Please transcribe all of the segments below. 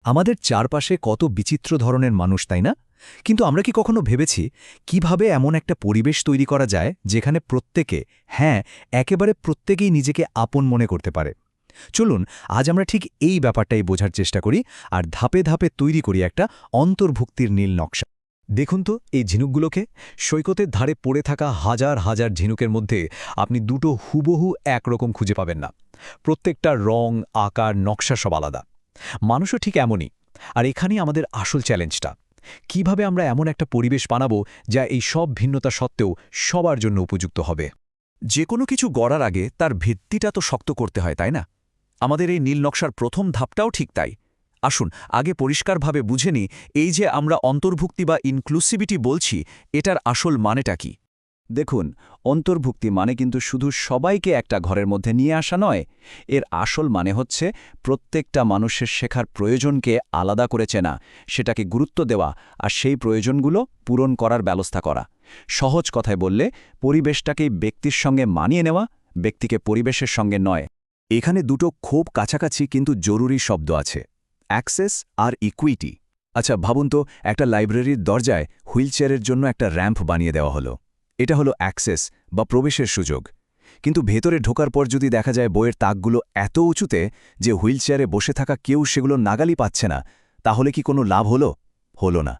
আমাদের চারপাশে কত বিচিত্র ধরনের মানুষ, তাই না? কিন্তু আমরা কি কখনো ভেবেছি কিভাবে এমন একটা পরিবেশ তৈরি করা যায় যেখানে প্রত্যেকে, হ্যাঁ, একেবারে প্রত্যেকেই নিজেকে আপন মনে করতে পারে? চলুন আজ আমরা ঠিক এই ব্যাপারটাই বোঝার চেষ্টা করি আর ধাপে ধাপে তৈরি করি একটা অন্তর্ভুক্তির নীল নকশা। দেখুন তো এই ঝিনুকগুলোকে। সৈকতের ধারে পড়ে থাকা হাজার হাজার ঝিনুকের মধ্যে আপনি দুটো হুবহু একরকম খুঁজে পাবেন না। প্রত্যেকটা রং, আকার, নকশা সব আলাদা। মানুষও ঠিক এমনই। আর এখানেই আমাদের আসল চ্যালেঞ্জটা। কিভাবে আমরা এমন একটা পরিবেশ বানাবো যা এই সব ভিন্নতা সত্ত্বেও সবার জন্য উপযুক্ত হবে? যে কোনো কিছু গড়ার আগে তার ভিত্তিটা তো শক্ত করতে হয়, তাই না? আমাদের এই নীল নকশার প্রথম ধাপটাও ঠিক তাই। আসুন আগে পরিষ্কারভাবে বুঝে নিই, এই যে আমরা অন্তর্ভুক্তি বা ইনক্লুসিভিটি বলছি, এটার আসল মানেটা কি। দেখুন, অন্তর্ভুক্তি মানে কিন্তু শুধু সবাইকে একটা ঘরের মধ্যে নিয়ে আসা নয়। এর আসল মানে হচ্ছে প্রত্যেকটা মানুষের শেখার প্রয়োজনকে আলাদা করে চেনা, সেটাকে গুরুত্ব দেওয়া আর সেই প্রয়োজনগুলো পূরণ করার ব্যবস্থা করা। সহজ কথায় বললে, পরিবেশটাকেই ব্যক্তির সঙ্গে মানিয়ে নেওয়া, ব্যক্তিকে পরিবেশের সঙ্গে নয়। এখানে দুটো খুব কাছাকাছি কিন্তু জরুরি শব্দ আছে: অ্যাক্সেস আর ইকুইটি। আচ্ছা ভাবুন তো, একটা লাইব্রেরির দরজায় হুইলচেয়ারের জন্য একটা র্যাম্প বানিয়ে দেওয়া হলো। এটা হলো অ্যাক্সেস বা প্রবেশের সুযোগ। কিন্তু ভেতরে ঢোকার পর যদি দেখা যায় বইয়ের তাকগুলো এত উঁচুতে যে হুইলচেয়ারে বসে থাকা কেউ সেগুলো নাগালই পাচ্ছে না, তাহলে কি কোনো লাভ হলো? হলো না।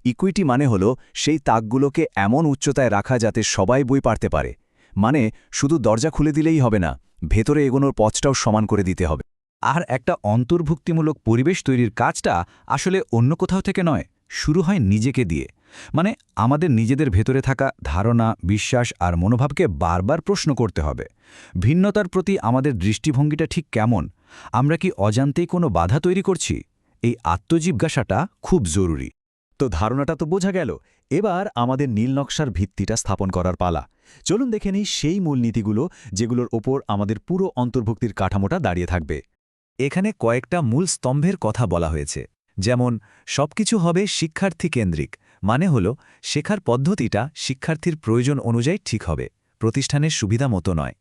ইকুইটি মানে হলো সেই তাকগুলোকে এমন উচ্চতায় রাখা যাতে সবাই বই পড়তে পারে। মানে শুধু দরজা খুলে দিলেই হবে না, ভেতরে এগোনোর পথটাও সমান করে দিতে হবে। আর একটা অন্তর্ভুক্তিমূলক পরিবেশ তৈরির কাজটা আসলে অন্য কোথাও থেকে নয়, শুরু হয় নিজেকে দিয়ে। মানে আমাদের নিজেদের ভেতরে থাকা ধারণা, বিশ্বাস আর মনোভাবকে বারবার প্রশ্ন করতে হবে। ভিন্নতার প্রতি আমাদের দৃষ্টিভঙ্গিটা ঠিক কেমন? আমরা কি অজান্তেই কোনো বাধা তৈরি করছি? এই আত্মজিজ্ঞাসাটা খুব জরুরি। তো ধারণাটা তো বোঝা গেল। এবার আমাদের নীল নকশার ভিত্তিটা স্থাপন করার পালা। চলুন দেখে নিই সেই মূলনীতিগুলো যেগুলোর ওপর আমাদের পুরো অন্তর্ভুক্তির কাঠামোটা দাঁড়িয়ে থাকবে। এখানে কয়েকটা মূল স্তম্ভের কথা বলা হয়েছে। যেমন, সবকিছু হবে শিক্ষার্থী কেন্দ্রিক, মানে হলো শেখার পদ্ধতিটা শিক্ষার্থীর প্রয়োজন অনুযায়ী ঠিক হবে, প্রতিষ্ঠানের সুবিধা মতো নয়।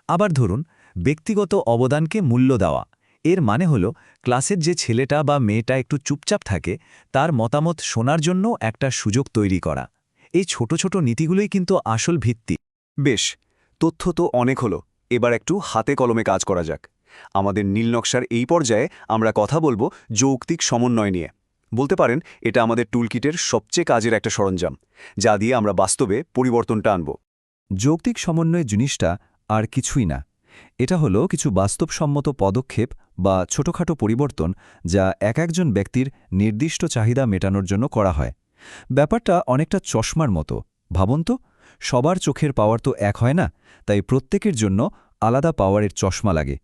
আবার ধরুন, ব্যক্তিগত অবদানকে মূল্য দেওয়া। এর মানে হলো ক্লাসের যে ছেলেটা বা মেয়েটা একটু চুপচাপ থাকে, তার মতামত শোনার জন্য একটা সুযোগ তৈরি করা। এই ছোট ছোট নীতিগুলোই কিন্তু আসল ভিত্তি। বেশ, তথ্য তো অনেক হলো। এবার একটু হাতে কলমে কাজ করা যাক। আমাদের নীল নকশার এই পর্যায়ে আমরা কথা বলবো যৌক্তিক সমন্বয় নিয়ে। বলতে পারেন এটা আমাদের টুলকিটের সবচেয়ে কাজের একটা সরঞ্জাম, যা দিয়ে আমরা বাস্তবে পরিবর্তনটা আনব। যৌক্তিক সমন্বয় জিনিসটা আর কিছুই না। এটা হলো কিছু বাস্তবসম্মত পদক্ষেপ বা ছোটখাটো পরিবর্তন যা এক একজন ব্যক্তির নির্দিষ্ট চাহিদা মেটানোর জন্য করা হয়। ব্যাপারটা অনেকটা চশমার মতো। ভাবুন তো, সবার চোখের পাওয়ার তো এক হয় না, তাই প্রত্যেকের জন্য আলাদা পাওয়ারের চশমা লাগে।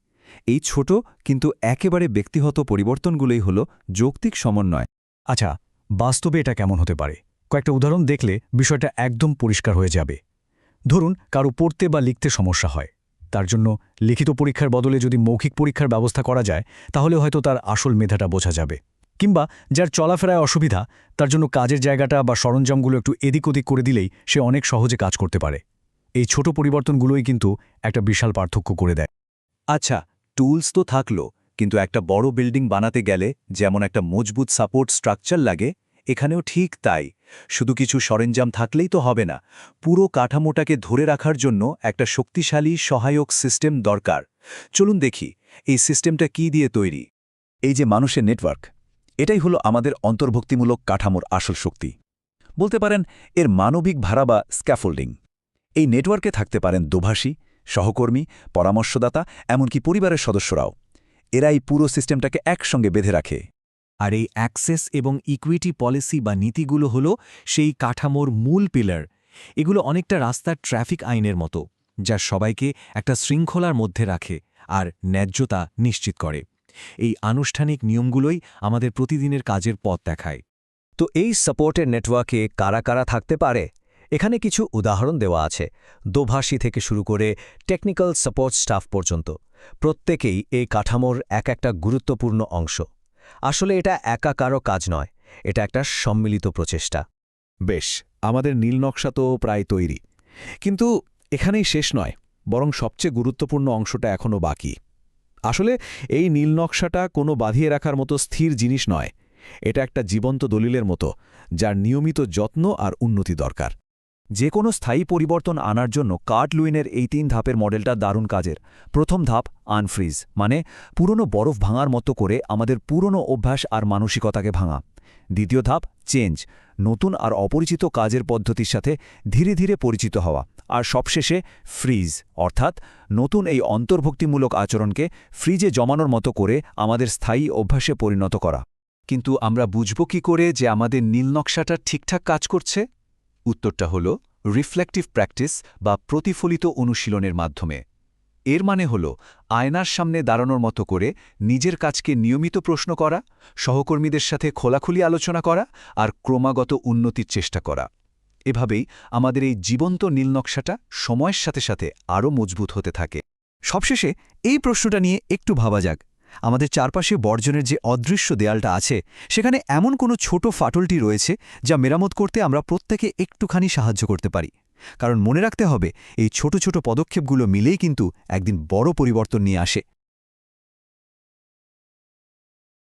এই ছোট কিন্তু একেবারে ব্যক্তিগত পরিবর্তনগুলোই হলো যৌক্তিক সমন্বয়। আচ্ছা, বাস্তবে এটা কেমন হতে পারে? কয়েকটা উদাহরণ দেখলে বিষয়টা একদম পরিষ্কার হয়ে যাবে। ধরুন, কারো পড়তে বা লিখতে সমস্যা হয়। তার জন্য লিখিত পরীক্ষার বদলে যদি মৌখিক পরীক্ষার ব্যবস্থা করা যায়, তাহলে হয়তো তার আসল মেধাটা বোঝা যাবে। কিংবা যার চলাফেরায় অসুবিধা, তার জন্য কাজের জায়গাটা বা সরঞ্জামগুলো একটু এদিক ওদিক করে দিলেই সে অনেক সহজে কাজ করতে পারে। এই ছোট পরিবর্তনগুলোই কিন্তু একটা বিশাল পার্থক্য করে দেয়। আচ্ছা, টুলস তো থাকলো, কিন্তু একটা বড় বিল্ডিং বানাতে গেলে যেমন একটা মজবুত সাপোর্ট স্ট্রাকচার লাগে, এখানেও ঠিক তাই। শুধু কিছু সরঞ্জাম থাকলেই তো হবে না, পুরো কাঠামোটাকে ধরে রাখার জন্য একটা শক্তিশালী সহায়ক সিস্টেম দরকার। চলুন দেখি এই সিস্টেমটা কি দিয়ে তৈরি। এই যে মানুষের নেটওয়ার্ক, এটাই হলো আমাদের অন্তর্ভুক্তিমূলক কাঠামোর আসল শক্তি। বলতে পারেন এর মানবিক ভাড়া বা স্ক্যাফোল্ডিং। এই নেটওয়ার্কে থাকতে পারেন দোভাষী, সহকর্মী, পরামর্শদাতা, এমনকি পরিবারের সদস্যরাও। এরাই পুরো সিস্টেমটাকে একসঙ্গে বেঁধে রাখে। আর এই অ্যাক্সেস এবং ইকুইটি পলিসি বা নীতিগুলো হলো সেই কাঠামোর মূল পিলার। এগুলো অনেকটা রাস্তার ট্রাফিক আইনের মতো, যা সবাইকে একটা শৃঙ্খলার মধ্যে রাখে আর ন্যায্যতা নিশ্চিত করে। এই আনুষ্ঠানিক নিয়মগুলোই আমাদের প্রতিদিনের কাজের পথ দেখায়। তো এই সাপোর্টের নেটওয়ার্কে কারা কারা থাকতে পারে? এখানে কিছু উদাহরণ দেওয়া আছে। দোভাষী থেকে শুরু করে টেকনিক্যাল সাপোর্ট স্টাফ পর্যন্ত প্রত্যেকেই এই কাঠামোর এক একটা গুরুত্বপূর্ণ অংশ। আসলে এটা একা কারো কাজ নয়, এটা একটা সম্মিলিত প্রচেষ্টা। বেশ, আমাদের নীল নকশা তো প্রায় তৈরি, কিন্তু এখানেই শেষ নয়, বরং সবচেয়ে গুরুত্বপূর্ণ অংশটা এখনও বাকি। আসলে এই নীল নকশাটা কোনো বাঁধিয়ে রাখার মতো স্থির জিনিস নয়। এটা একটা জীবন্ত দলিলের মতো, যার নিয়মিত যত্ন আর উন্নতি দরকার। যে কোনো স্থায়ী পরিবর্তন আনার জন্য কার্ট লুইনের এই 3 ধাপের মডেলটা দারুণ কাজের। প্রথম ধাপ আনফ্রিজ, মানে পুরনো বরফ ভাঙার মতো করে আমাদের পুরনো অভ্যাস আর মানসিকতাকে ভাঙা। দ্বিতীয় ধাপ চেঞ্জ, নতুন আর অপরিচিত কাজের পদ্ধতির সাথে ধীরে ধীরে পরিচিত হওয়া। আর সবশেষে ফ্রিজ, অর্থাৎ নতুন এই অন্তর্ভুক্তিমূলক আচরণকে ফ্রিজে জমানোর মতো করে আমাদের স্থায়ী অভ্যাসে পরিণত করা। কিন্তু আমরা বুঝব কি করে যে আমাদের নীল নকশাটা ঠিকঠাক কাজ করছে? উত্তরটা হল রিফ্লেক্টিভ প্র্যাকটিস বা প্রতিফলিত অনুশীলনের মাধ্যমে। এর মানে হল আয়নার সামনে দাঁড়ানোর মতো করে নিজের কাজকে নিয়মিত প্রশ্ন করা, সহকর্মীদের সাথে খোলাখুলি আলোচনা করা আর ক্রমাগত উন্নতির চেষ্টা করা। এভাবেই আমাদের এই জীবন্ত নীল নকশাটা সময়ের সাথে সাথে আরও মজবুত হতে থাকে। সবশেষে এই প্রশ্নটা নিয়ে একটু ভাবা যাক, আমাদের চারপাশে বর্জনের যে অদৃশ্য দেয়ালটা আছে, সেখানে এমন কোনো ছোট ফাটলটি রয়েছে যা মেরামত করতে আমরা প্রত্যেকে একটুখানি সাহায্য করতে পারি। কারণ মনে রাখতে হবে, এই ছোট ছোট পদক্ষেপগুলো মিলেই কিন্তু একদিন বড় পরিবর্তন নিয়ে আসে।